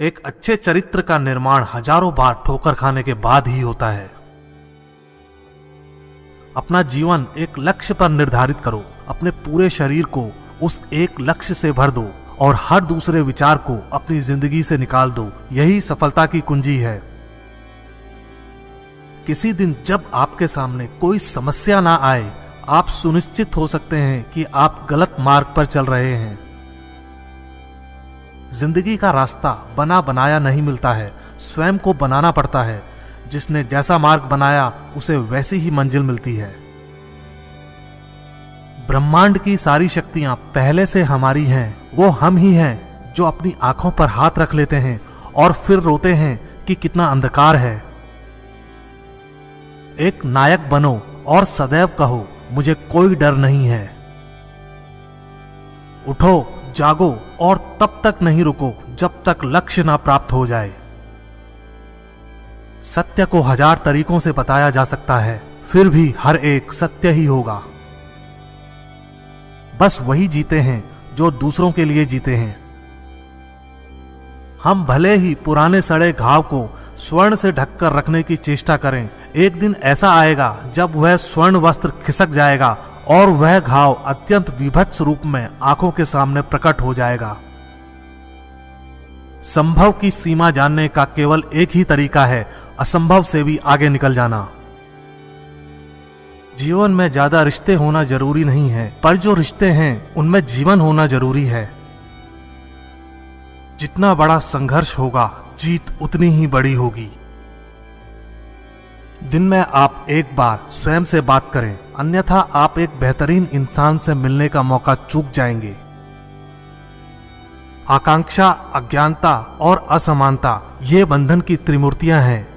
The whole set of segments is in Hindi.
एक अच्छे चरित्र का निर्माण हजारों बार ठोकर खाने के बाद ही होता है। अपना जीवन एक लक्ष्य पर निर्धारित करो, अपने पूरे शरीर को उस एक लक्ष्य से भर दो और हर दूसरे विचार को अपनी जिंदगी से निकाल दो। यही सफलता की कुंजी है। किसी दिन जब आपके सामने कोई समस्या ना आए, आप सुनिश्चित हो सकते हैं कि आप गलत मार्ग पर चल रहे हैं। जिंदगी का रास्ता बना बनाया नहीं मिलता है, स्वयं को बनाना पड़ता है। जिसने जैसा मार्ग बनाया उसे वैसी ही मंजिल मिलती है। ब्रह्मांड की सारी शक्तियां पहले से हमारी हैं। वो हम ही हैं जो अपनी आंखों पर हाथ रख लेते हैं और फिर रोते हैं कि कितना अंधकार है। एक नायक बनो और सदैव कहो, मुझे कोई डर नहीं है। उठो, जागो और तब तक नहीं रुको जब तक लक्ष्य ना प्राप्त हो जाए। सत्य को हजार तरीकों से बताया जा सकता है, फिर भी हर एक सत्य ही होगा। बस वही जीते हैं जो दूसरों के लिए जीते हैं। हम भले ही पुराने सड़े घाव को स्वर्ण से ढककर रखने की चेष्टा करें, एक दिन ऐसा आएगा जब वह स्वर्ण वस्त्र खिसक जाएगा और वह घाव अत्यंत विभत्स रूप में आंखों के सामने प्रकट हो जाएगा। संभव की सीमा जानने का केवल एक ही तरीका है, असंभव से भी आगे निकल जाना। जीवन में ज्यादा रिश्ते होना जरूरी नहीं है, पर जो रिश्ते हैं उनमें जीवन होना जरूरी है। जितना बड़ा संघर्ष होगा, जीत उतनी ही बड़ी होगी। दिन में आप एक बार स्वयं से बात करें, अन्यथा आप एक बेहतरीन इंसान से मिलने का मौका चूक जाएंगे। आकांक्षा, अज्ञानता और असमानता ये बंधन की त्रिमूर्तियां हैं।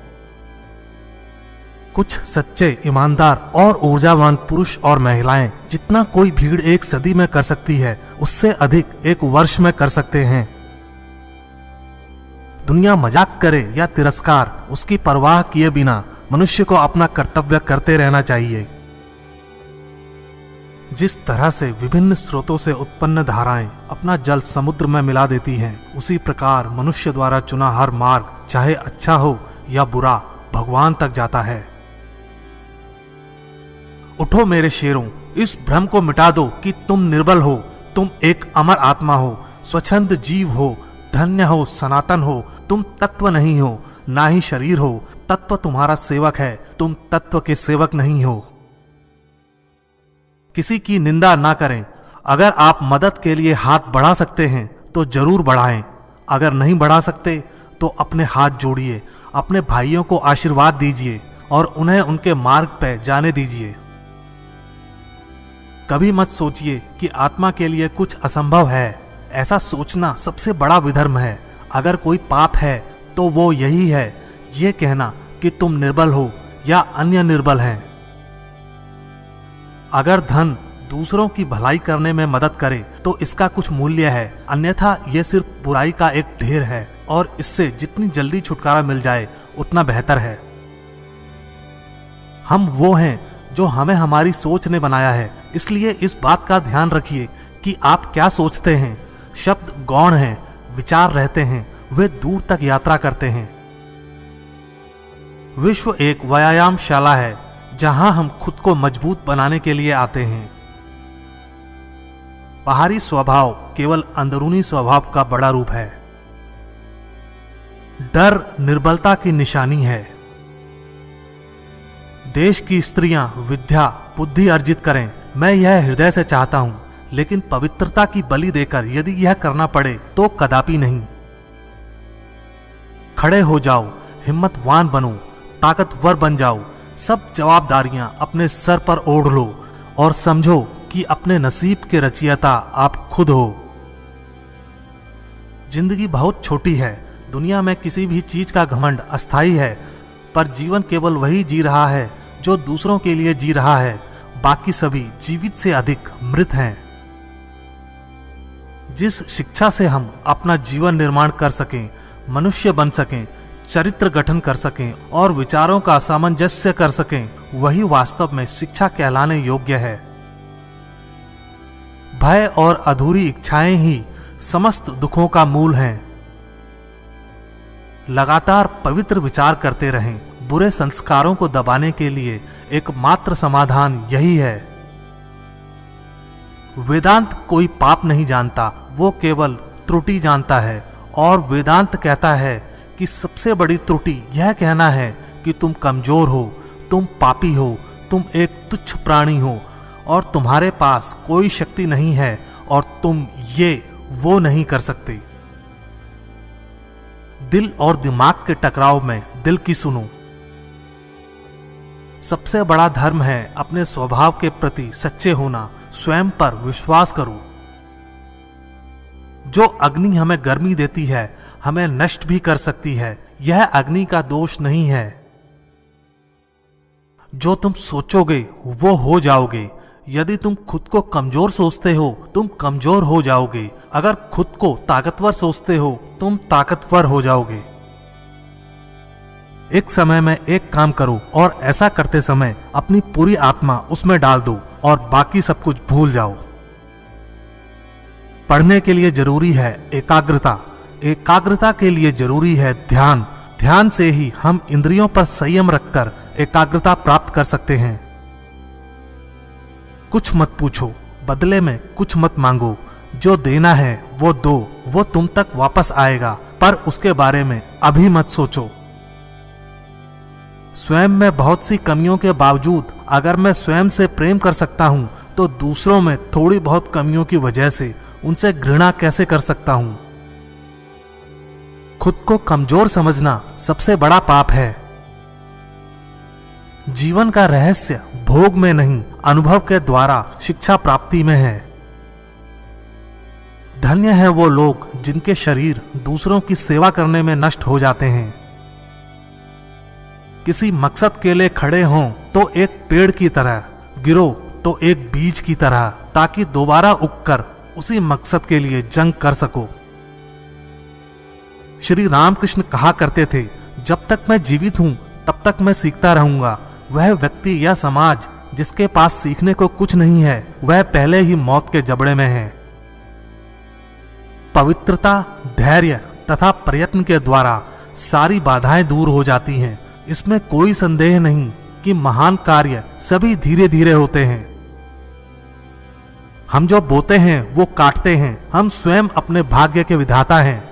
कुछ सच्चे, ईमानदार और ऊर्जावान पुरुष और महिलाएं जितना कोई भीड़ एक सदी में कर सकती है, उससे अधिक एक वर्ष में कर सकते हैं। दुनिया मजाक करे या तिरस्कार, उसकी परवाह किए बिना मनुष्य को अपना कर्तव्य करते रहना चाहिए। जिस तरह से विभिन्न स्रोतों से उत्पन्न धाराएं अपना जल समुद्र में मिला देती हैं, उसी प्रकार मनुष्य द्वारा चुना हर मार्ग, चाहे अच्छा हो या बुरा, भगवान तक जाता है। उठो मेरे शेरों, इस भ्रम को मिटा दो कि तुम निर्बल हो। तुम एक अमर आत्मा हो, स्वच्छंद जीव हो, धन्य हो, सनातन हो। तुम तत्व नहीं हो, ना ही शरीर हो। तत्व तुम्हारा सेवक है, तुम तत्व के सेवक नहीं हो। किसी की निंदा ना करें। अगर आप मदद के लिए हाथ बढ़ा सकते हैं तो जरूर बढ़ाएं। अगर नहीं बढ़ा सकते तो अपने हाथ जोड़िए, अपने भाइयों को आशीर्वाद दीजिए और उन्हें उनके मार्ग पर जाने दीजिए। कभी मत सोचिए कि आत्मा के लिए कुछ असंभव है। ऐसा सोचना सबसे बड़ा विधर्म है। अगर कोई पाप है तो वो यही है, ये कहना कि तुम निर्बल हो या अन्य निर्बल हैं। अगर धन दूसरों की भलाई करने में मदद करे तो इसका कुछ मूल्य है, अन्यथा यह सिर्फ बुराई का एक ढेर है और इससे जितनी जल्दी छुटकारा मिल जाए उतना बेहतर है। हम वो हैं जो हमें हमारी सोच ने बनाया है, इसलिए इस बात का ध्यान रखिए कि आप क्या सोचते हैं। शब्द गौण हैं, विचार रहते हैं, वे दूर तक यात्रा करते हैं। विश्व एक व्यायामशाला है जहां हम खुद को मजबूत बनाने के लिए आते हैं। बाहरी स्वभाव केवल अंदरूनी स्वभाव का बड़ा रूप है। डर निर्बलता की निशानी है। देश की स्त्रियां विद्या बुद्धि अर्जित करें, मैं यह हृदय से चाहता हूं, लेकिन पवित्रता की बलि देकर यदि यह करना पड़े तो कदापि नहीं। खड़े हो जाओ, हिम्मतवान बनो, ताकतवर बन जाओ। सब जवाबदारियां अपने सर पर ओढ़ लो और समझो कि अपने नसीब के रचयिता आप खुद हो। जिंदगी बहुत छोटी है। दुनिया में किसी भी चीज का घमंड अस्थायी है, पर जीवन केवल वही जी रहा है जो दूसरों के लिए जी रहा है। बाकी सभी जीवित से अधिक मृत हैं। जिस शिक्षा से हम अपना जीवन निर्माण कर सकें, मनुष्य बन सकें, चरित्र गठन कर सकें और विचारों का सामंजस्य कर सकें, वही वास्तव में शिक्षा कहलाने योग्य है। भय और अधूरी इच्छाएं ही समस्त दुखों का मूल हैं। लगातार पवित्र विचार करते रहें। बुरे संस्कारों को दबाने के लिए एकमात्र समाधान यही है। वेदांत कोई पाप नहीं जानता, वो केवल त्रुटि जानता है। और वेदांत कहता है कि सबसे बड़ी त्रुटि यह कहना है कि तुम कमजोर हो, तुम पापी हो, तुम एक तुच्छ प्राणी हो और तुम्हारे पास कोई शक्ति नहीं है और तुम ये वो नहीं कर सकते। दिल और दिमाग के टकराव में दिल की सुनो। सबसे बड़ा धर्म है अपने स्वभाव के प्रति सच्चे होना। स्वयं पर विश्वास करो। जो अग्नि हमें गर्मी देती है, हमें नष्ट भी कर सकती है। यह अग्नि का दोष नहीं है। जो तुम सोचोगे वो हो जाओगे। यदि तुम खुद को कमजोर सोचते हो, तुम कमजोर हो जाओगे। अगर खुद को ताकतवर सोचते हो, तुम ताकतवर हो जाओगे। एक समय में एक काम करो और ऐसा करते समय अपनी पूरी आत्मा उसमें डाल दो और बाकी सब कुछ भूल जाओ। पढ़ने के लिए जरूरी है एकाग्रता, एकाग्रता के लिए जरूरी है ध्यान। ध्यान से ही हम इंद्रियों पर संयम रखकर एकाग्रता प्राप्त कर सकते हैं। कुछ मत पूछो, बदले में कुछ मत मांगो। जो देना है वो दो, वो तुम तक वापस आएगा, पर उसके बारे में अभी मत सोचो। स्वयं में बहुत सी कमियों के बावजूद अगर मैं स्वयं से प्रेम कर सकता हूं, तो दूसरों में थोड़ी बहुत कमियों की वजह से उनसे घृणा कैसे कर सकता हूं। खुद को कमजोर समझना सबसे बड़ा पाप है। जीवन का रहस्य भोग में नहीं, अनुभव के द्वारा शिक्षा प्राप्ति में है। धन्य है वो लोग जिनके शरीर दूसरों की सेवा करने में नष्ट हो जाते हैं। किसी मकसद के लिए खड़े हों तो एक पेड़ की तरह, गिरो तो एक बीज की तरह, ताकि दोबारा उगकर उसी मकसद के लिए जंग कर सको। श्री रामकृष्ण कहा करते थे, जब तक मैं जीवित हूं तब तक मैं सीखता रहूंगा। वह व्यक्ति या समाज जिसके पास सीखने को कुछ नहीं है, वह पहले ही मौत के जबड़े में है। पवित्रता, धैर्य तथा प्रयत्न के द्वारा सारी बाधाएं दूर हो जाती हैं। इसमें कोई संदेह नहीं कि महान कार्य सभी धीरे धीरे होते हैं। हम जो बोते हैं वो काटते हैं। हम स्वयं अपने भाग्य के विधाता हैं।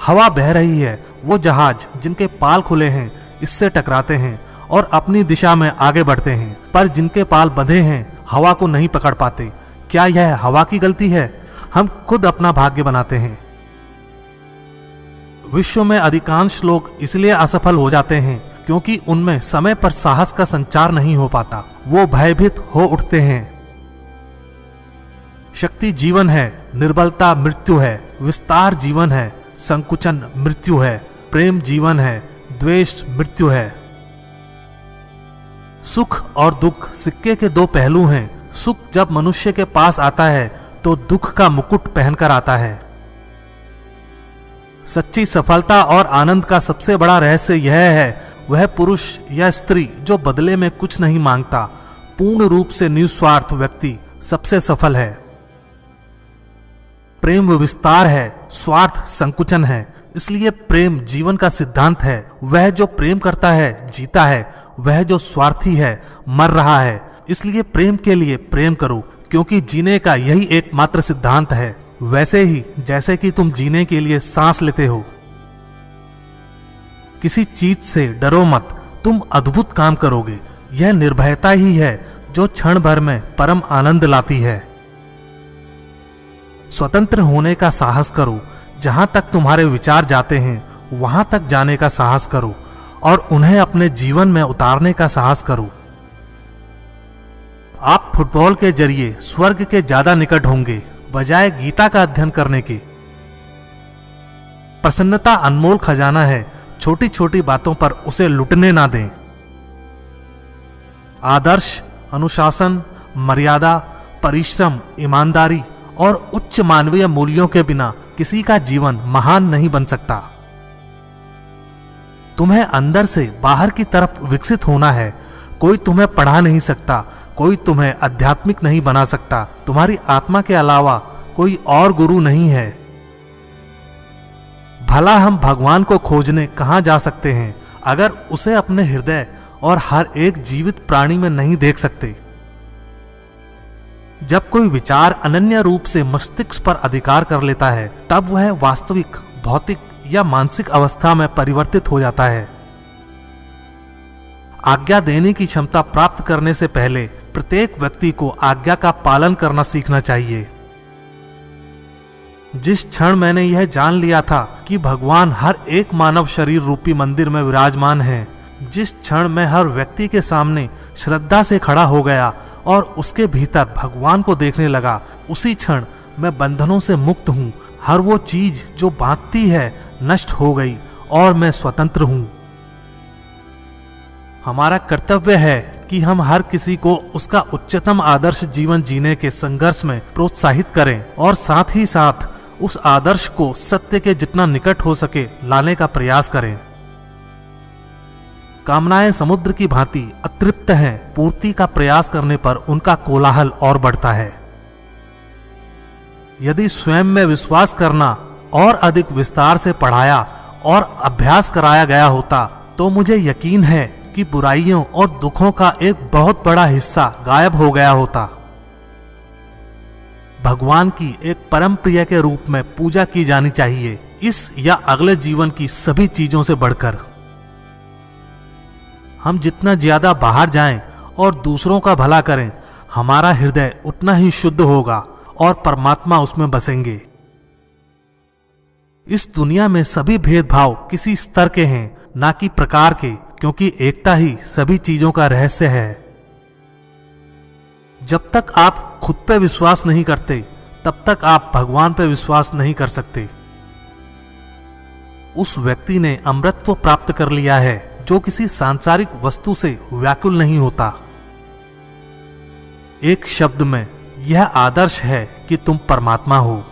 हवा बह रही है, वो जहाज जिनके पाल खुले हैं इससे टकराते हैं और अपनी दिशा में आगे बढ़ते हैं, पर जिनके पाल बंधे हैं हवा को नहीं पकड़ पाते। क्या यह हवा की गलती है? हम खुद अपना भाग्य बनाते हैं। विश्व में अधिकांश लोग इसलिए असफल हो जाते हैं क्योंकि उनमें समय पर साहस का संचार नहीं हो पाता। वो भयभीत हो उठते हैं। शक्ति जीवन है, निर्बलता मृत्यु है। विस्तार जीवन है, संकुचन मृत्यु है। प्रेम जीवन है, द्वेष मृत्यु है। सुख और दुख सिक्के के दो पहलू हैं। सुख जब मनुष्य के पास आता है तो दुख का मुकुट पहनकर आता है। सच्ची सफलता और आनंद का सबसे बड़ा रहस्य यह है, वह पुरुष या स्त्री जो बदले में कुछ नहीं मांगता। पूर्ण रूप से निस्वार्थ व्यक्ति सबसे सफल है। प्रेम विस्तार है, स्वार्थ संकुचन है। इसलिए प्रेम जीवन का सिद्धांत है। वह जो प्रेम करता है जीता है, वह जो स्वार्थी है मर रहा है। इसलिए प्रेम के लिए प्रेम करो, क्योंकि जीने का यही एकमात्र सिद्धांत है। वैसे ही जैसे कि तुम जीने के लिए सांस लेते हो। किसी चीज से डरो मत, तुम अद्भुत काम करोगे। यह निर्भयता ही है जो क्षण भर में परम आनंद लाती है। स्वतंत्र होने का साहस करो। जहां तक तुम्हारे विचार जाते हैं वहां तक जाने का साहस करो और उन्हें अपने जीवन में उतारने का साहस करो। आप फुटबॉल के जरिए स्वर्ग के ज्यादा निकट होंगे बजाय गीता का अध्ययन करने के। प्रसन्नता अनमोल खजाना है, छोटी छोटी बातों पर उसे लुटने ना दें। आदर्श, अनुशासन, मर्यादा, परिश्रम, ईमानदारी और उच्च मानवीय मूल्यों के बिना किसी का जीवन महान नहीं बन सकता। तुम्हें अंदर से बाहर की तरफ विकसित होना है। कोई तुम्हें पढ़ा नहीं सकता, कोई तुम्हें आध्यात्मिक नहीं बना सकता। तुम्हारी आत्मा के अलावा कोई और गुरु नहीं है। भला हम भगवान को खोजने कहाँ जा सकते हैं अगर उसे अपने हृदय और हर एक जीवित प्राणी में नहीं देख सकते। जब कोई विचार अनन्य रूप से मस्तिष्क पर अधिकार कर लेता है तब वह वास्तविक भौतिक या मानसिक अवस्था में परिवर्तित हो जाता है। आज्ञा देने की क्षमता प्राप्त करने से पहले प्रत्येक व्यक्ति को आज्ञा का पालन करना सीखना चाहिए। जिस क्षण मैंने यह जान लिया था कि भगवान हर एक मानव शरीर रूपी मंदिर में विराजमान है, जिस क्षण मैं हर व्यक्ति के सामने श्रद्धा से खड़ा हो गया और उसके भीतर भगवान को देखने लगा, उसी क्षण मैं बंधनों से मुक्त हूँ। हर वो चीज जो बांधती है नष्ट हो गई और मैं स्वतंत्र हूँ। हमारा कर्तव्य है कि हम हर किसी को उसका उच्चतम आदर्श जीवन जीने के संघर्ष में प्रोत्साहित करें और साथ ही साथ उस आदर्श को सत्य के जितना निकट हो सके लाने का प्रयास करें। कामनाएं समुद्र की भांति अतृप्त हैं, पूर्ति का प्रयास करने पर उनका कोलाहल और बढ़ता है। यदि स्वयं में विश्वास करना और अधिक विस्तार से पढ़ाया और अभ्यास कराया गया होता तो मुझे यकीन है कि बुराइयों और दुखों का एक बहुत बड़ा हिस्सा गायब हो गया होता। भगवान की एक परम प्रिय के रूप में पूजा की जानी चाहिए, इस या अगले जीवन की सभी चीजों से बढ़कर। हम जितना ज्यादा बाहर जाएं और दूसरों का भला करें, हमारा हृदय उतना ही शुद्ध होगा और परमात्मा उसमें बसेंगे। इस दुनिया में सभी भेदभाव किसी स्तर के हैं, ना कि प्रकार के, क्योंकि एकता ही सभी चीजों का रहस्य है। जब तक आप खुद पे विश्वास नहीं करते तब तक आप भगवान पे विश्वास नहीं कर सकते। उस व्यक्ति ने अमृतत्व प्राप्त कर लिया है जो किसी सांसारिक वस्तु से व्याकुल नहीं होता। एक शब्द में यह आदर्श है कि तुम परमात्मा हो।